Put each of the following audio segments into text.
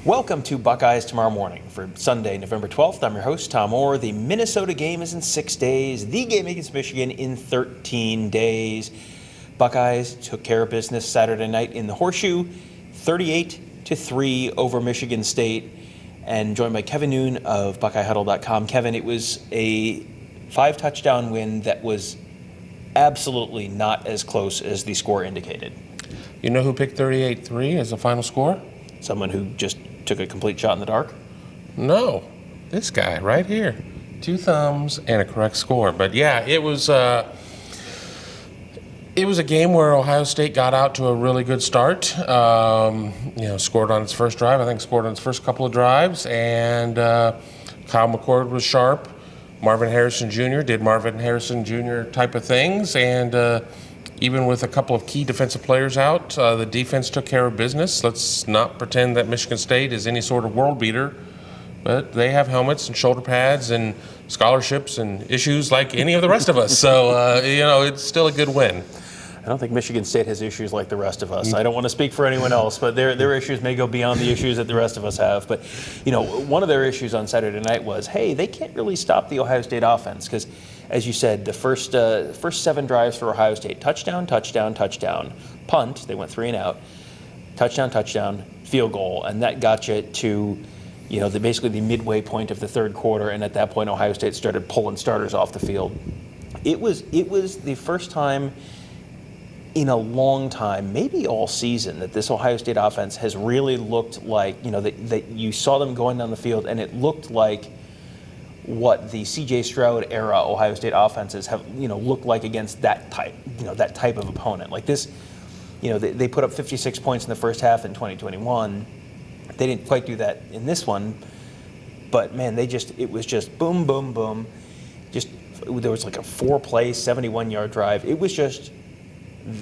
Welcome to Buckeyes Tomorrow Morning for Sunday, November 12th. I'm your host, Tom Orr. The Minnesota game is in 6 days. The game against Michigan in 13 days. Buckeyes took care of business Saturday night in the Horseshoe, 38-3 over Michigan State. And joined by Kevin Noon of BuckeyeHuddle.com. Kevin, it was a 5-touchdown win that was absolutely not as close as the score indicated. You know who picked 38-3 as the final score? Someone who just took a complete shot in the dark? No, this guy right here. 2 thumbs and a correct score. But yeah, it was a game where Ohio State got out to a really good start. Scored on its first drive. I think scored on its first couple of drives. And Kyle McCord was sharp. Marvin Harrison Jr. did Marvin Harrison Jr. type of things. And even with a couple of key defensive players out, the defense took care of business. Let's not pretend that Michigan State is any sort of world beater, but they have helmets and shoulder pads and scholarships and issues like any of the rest of us. So, it's still a good win. I don't think Michigan State has issues like the rest of us. I don't want to speak for anyone else, but their issues may go beyond the issues that the rest of us have. But, one of their issues on Saturday night was, hey, they can't really stop the Ohio State offense because, as you said, the first 7 drives for Ohio State, touchdown, touchdown, touchdown, punt, they went 3 and out, touchdown, touchdown, field goal, and that got you to, basically the midway point of the third quarter, and at that point Ohio State started pulling starters off the field. It was the first time in a long time, maybe all season, that this Ohio State offense has really looked like, that you saw them going down the field and it looked like what the C.J. Stroud era Ohio State offenses have, looked like against that type of opponent. Like this, they put up 56 points in the first half in 2021. They didn't quite do that in this one, but man, it was just boom, boom, boom. There was like a 4-play, 71-yard drive.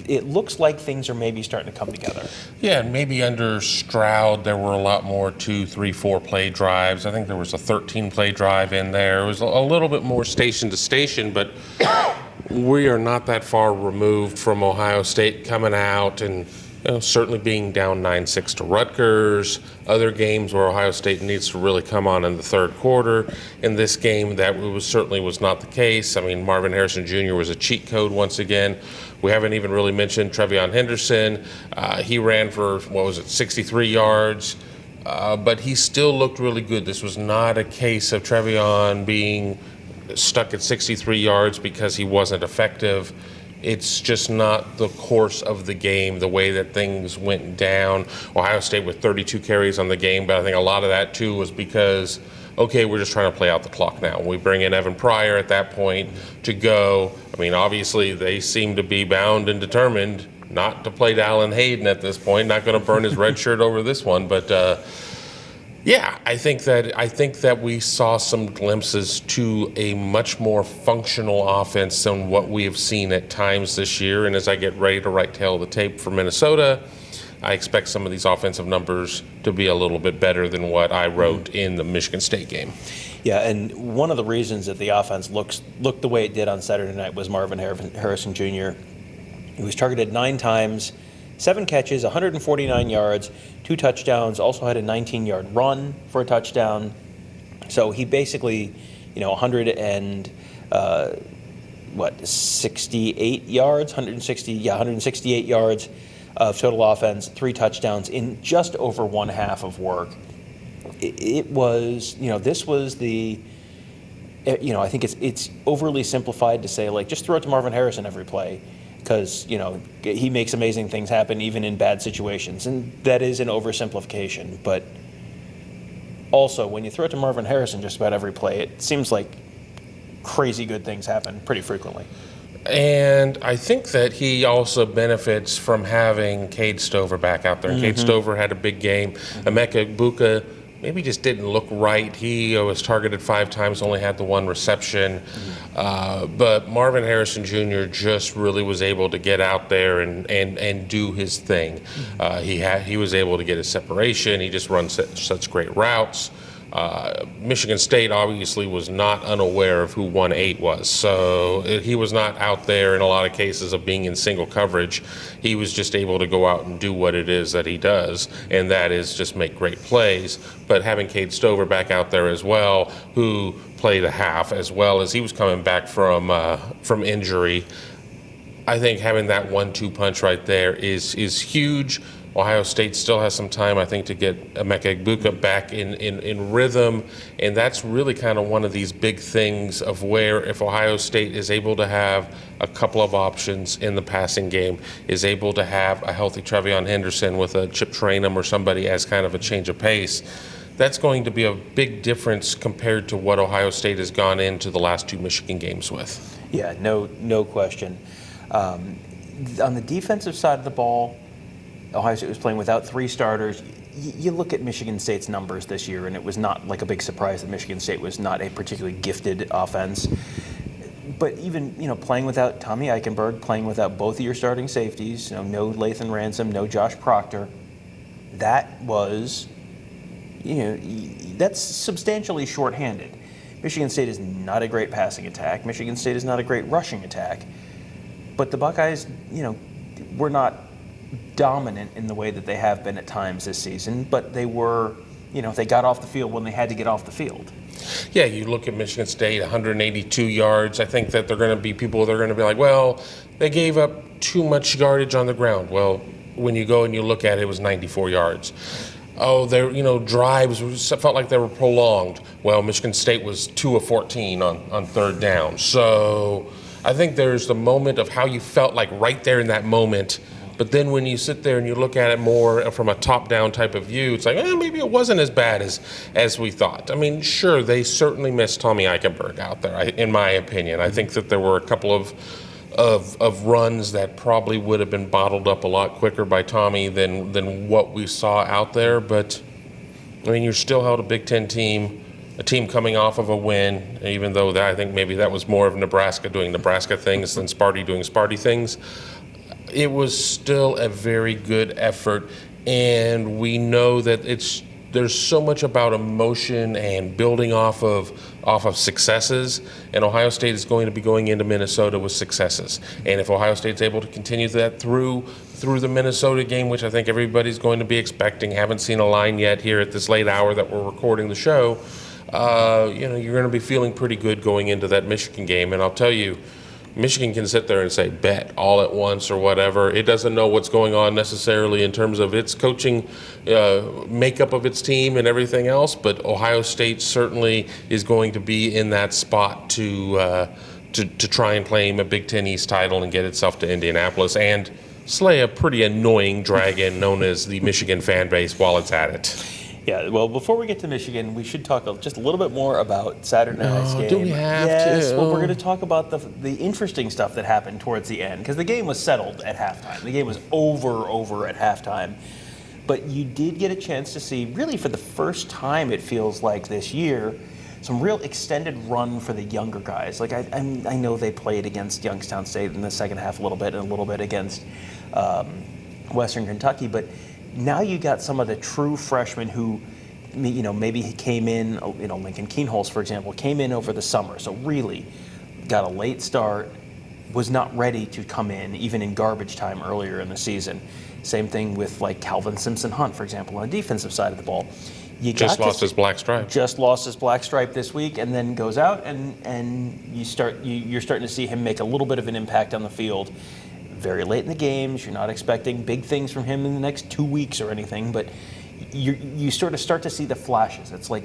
It looks like things are maybe starting to come together. Yeah, and maybe under Stroud there were a lot more 2, 3, 4-play drives. I think there was a 13-play drive in there. It was a little bit more station to station, but we are not that far removed from Ohio State coming out and certainly being down 9-6 to Rutgers. Other games where Ohio State needs to really come on in the third quarter. In this game, that certainly was not the case. I mean, Marvin Harrison Jr. was a cheat code once again. We haven't even really mentioned Trevion Henderson. He ran for, 63 yards, but he still looked really good. This was not a case of Trevion being stuck at 63 yards because he wasn't effective. It's just not the course of the game, the way that things went down. Ohio State with 32 carries on the game, but I think a lot of that, too, was because, okay, we're just trying to play out the clock now. We bring in Evan Pryor at that point to go. I mean, obviously, they seem to be bound and determined not to play Dallin Hayden at this point, not going to burn his red shirt over this one, but yeah, I think that we saw some glimpses to a much more functional offense than what we have seen at times this year. And as I get ready to write tail of the tape for Minnesota, I expect some of these offensive numbers to be a little bit better than what I wrote in the Michigan State game. Yeah, and one of the reasons that the offense looked the way it did on Saturday night was Marvin Harrison Jr. He was targeted 9 times, 7 catches, 149 yards, 2 touchdowns, also had a 19-yard run for a touchdown. So he basically, 168 yards, 168 yards of total offense, 3 touchdowns in just over one half of work. It was, this was the, I think it's overly simplified to say, like, just throw it to Marvin Harrison every play. Because, he makes amazing things happen even in bad situations. And that is an oversimplification. But also, when you throw it to Marvin Harrison just about every play, it seems like crazy good things happen pretty frequently. And I think that he also benefits from having Cade Stover back out there. Mm-hmm. Cade Stover had a big game. Emeka Egbuka maybe just didn't look right. He was targeted 5 times, only had the 1 reception. But Marvin Harrison Jr. just really was able to get out there and do his thing. He was able to get his separation. He just runs such great routes. Michigan State obviously was not unaware of who 1-8 was, so he was not out there in a lot of cases of being in single coverage. He was just able to go out and do what it is that he does, and that is just make great plays. But having Cade Stover back out there as well, who played a half as well as he was coming back from injury, I think having that 1-2 punch right there is huge. Ohio State still has some time, I think, to get Emeka Egbuka back in rhythm, and that's really kind of one of these big things of where if Ohio State is able to have a couple of options in the passing game, is able to have a healthy Trevion Henderson with a Chip Trainum or somebody as kind of a change of pace, that's going to be a big difference compared to what Ohio State has gone into the last 2 Michigan games with. Yeah, no question. On the defensive side of the ball, Ohio State was playing without 3 starters. You look at Michigan State's numbers this year, and it was not like a big surprise that Michigan State was not a particularly gifted offense. But even playing without Tommy Eichenberg, playing without both of your starting safeties, no Lathan Ransom, no Josh Proctor, that was that's substantially shorthanded. Michigan State is not a great passing attack. Michigan State is not a great rushing attack. But the Buckeyes, were not dominant in the way that they have been at times this season, but they were, they got off the field when they had to get off the field. Yeah, you look at Michigan State, 182 yards. I think that they're going to be people, they're going to be like, well, they gave up too much yardage on the ground. Well, when you go and you look at it, it was 94 yards. Oh, drives felt like they were prolonged. Well, Michigan State was 2 of 14 on third down. So I think there's the moment of how you felt like right there in that moment. But then when you sit there and you look at it more from a top-down type of view, it's like, maybe it wasn't as bad as we thought. I mean, sure, they certainly missed Tommy Eichenberg out there, in my opinion. I think that there were a couple of runs that probably would have been bottled up a lot quicker by Tommy than what we saw out there. But, I mean, you're still held a Big Ten team, a team coming off of a win, even though I think maybe that was more of Nebraska doing Nebraska things than Sparty doing Sparty things. It was still a very good effort, and we know that there's so much about emotion and building off of successes, and Ohio State is going to be going into Minnesota with successes. And if Ohio State's able to continue that through the Minnesota game, which I think everybody's going to be expecting, haven't seen a line yet here at this late hour that we're recording the show, you're going to be feeling pretty good going into that Michigan game. And I'll tell you, Michigan can sit there and say bet all at once or whatever. It doesn't know what's going on necessarily in terms of its coaching makeup of its team and everything else, but Ohio State certainly is going to be in that spot to try and claim a Big Ten East title and get itself to Indianapolis and slay a pretty annoying dragon known as the Michigan fan base while it's at it. Yeah, well, before we get to Michigan, we should talk just a little bit more about Saturday night's game. Do we have to? Yes, well, we're going to talk about the interesting stuff that happened towards the end, because the game was settled at halftime. The game was over at halftime. But you did get a chance to see, really for the first time, it feels like this year, some real extended run for the younger guys. Like, I know they played against Youngstown State in the second half a little bit, and a little bit against Western Kentucky, but now you got some of the true freshmen who, maybe he came in, Lincoln Kienholz, for example, came in over the summer, so really got a late start, was not ready to come in, even in garbage time earlier in the season. Same thing with, like, Calvin Simpson-Hunt, for example, on the defensive side of the ball. Just lost his black stripe. Just lost his black stripe this week, and then goes out, and you're starting to see him make a little bit of an impact on the field. Very late in the games, you're not expecting big things from him in the next 2 weeks or anything, but you sort of start to see the flashes. It's like,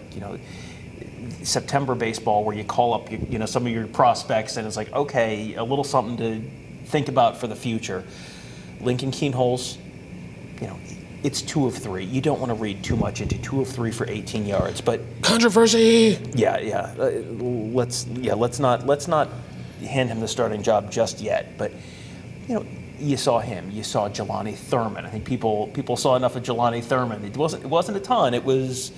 September baseball where you call up, some of your prospects, and it's like, okay, a little something to think about for the future. Lincoln Kienholz, it's 2 of 3. You don't want to read too much into 2 of 3 for 18 yards, but controversy. Yeah. Let's not hand him the starting job just yet, but. You saw him. You saw Jelani Thurman. I think people saw enough of Jelani Thurman. It wasn't a ton. It was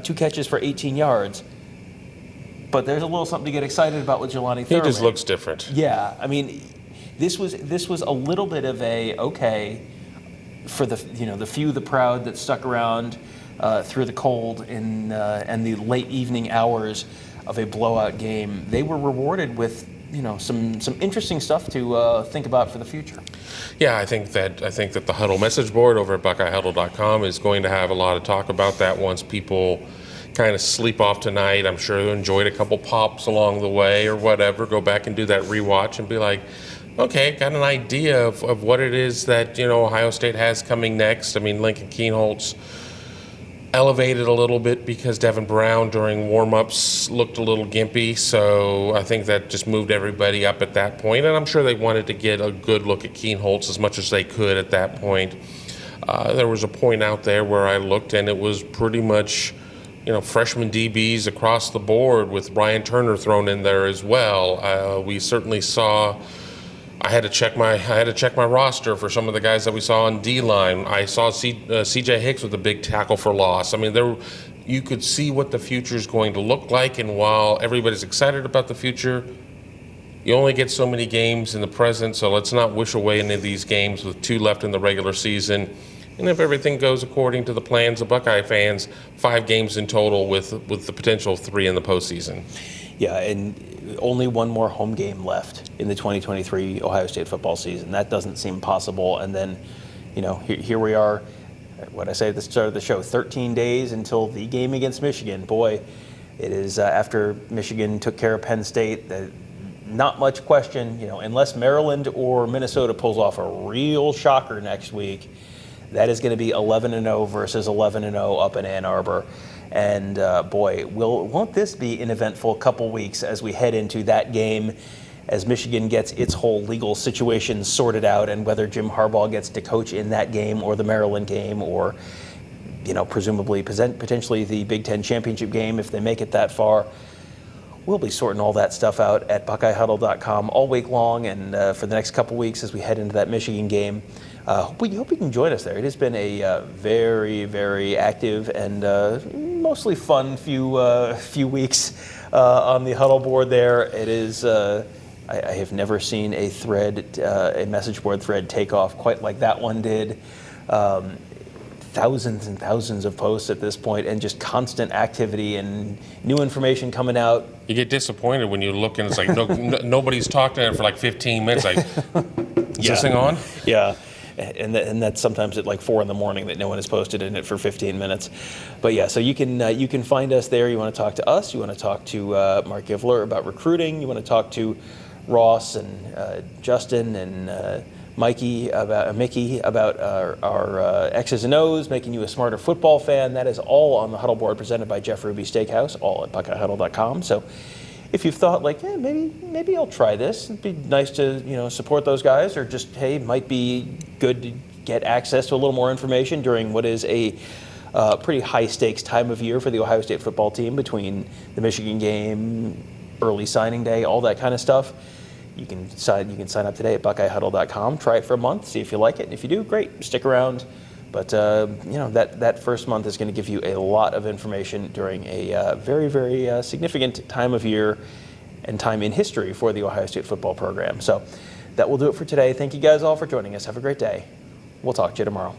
2 catches for 18 yards. But there's a little something to get excited about with Jelani Thurman. He just looks different. Yeah, I mean, this was a little bit of a okay for the the few, the proud that stuck around through the cold and the late evening hours of a blowout game, they were rewarded with some interesting stuff to think about for the future. Yeah, I think that the Huddle message board over at BuckeyeHuddle.com is going to have a lot of talk about that once people kind of sleep off tonight. I'm sure they enjoyed a couple pops along the way or whatever. Go back and do that rewatch and be like, okay, got an idea of what it is that Ohio State has coming next. I mean, Lincoln Kienholz elevated a little bit because Devin Brown during warm-ups looked a little gimpy, so I think that just moved everybody up at that point, and I'm sure they wanted to get a good look at Kienholz as much as they could at that point. There was a point out there where I looked and it was pretty much freshman DBs across the board with Brian Turner thrown in there as well. We certainly saw. I had to check my roster for some of the guys that we saw on D-line. I saw C.J. Hicks with a big tackle for loss. I mean, you could see what the future is going to look like, and while everybody's excited about the future, you only get so many games in the present, so let's not wish away any of these games with 2 left in the regular season. And if everything goes according to the plans of Buckeye fans, 5 games in total with the potential of 3 in the postseason. Yeah, and only 1 more home game left in the 2023 Ohio State football season. That doesn't seem possible. And then, here we are, what I say at the start of the show, 13 days until the game against Michigan. Boy, it is after Michigan took care of Penn State, not much question, unless Maryland or Minnesota pulls off a real shocker next week, that is going to be 11-0 versus 11-0 up in Ann Arbor. And boy, won't this be an eventful couple weeks as we head into that game, as Michigan gets its whole legal situation sorted out, and whether Jim Harbaugh gets to coach in that game or the Maryland game or, presumably potentially the Big Ten championship game if they make it that far. We'll be sorting all that stuff out at BuckeyeHuddle.com all week long and for the next couple weeks as we head into that Michigan game. We hope you can join us there. It has been a very, very active and mostly fun few weeks on the Huddle board there. It is, I have never seen a message board thread take off quite like that one did. Thousands and thousands of posts at this point, and just constant activity and new information coming out. You get disappointed when you look and it's like nobody's talked to it for like 15 minutes. Like, is this thing on? Yeah. And that's sometimes at like 4 in the morning that no one has posted in it for 15 minutes. But yeah, so you can find us there. You want to talk to us. You want to talk to Mark Givler about recruiting. You want to talk to Ross and Justin and Mickey about our X's and O's, making you a smarter football fan. That is all on the Huddle board presented by Jeff Ruby Steakhouse, all at BuckeyeHuddle.com. So if you've thought like, maybe I'll try this, it'd be nice to support those guys, or just might be good to get access to a little more information during what is a pretty high stakes time of year for the Ohio State football team between the Michigan game, early signing day, all that kind of stuff. You can sign up today at BuckeyeHuddle.com. Try it for a month, see if you like it. And if you do, great, stick around. But that first month is going to give you a lot of information during a very, very significant time of year and time in history for the Ohio State football program. So that will do it for today. Thank you guys all for joining us. Have a great day. We'll talk to you tomorrow.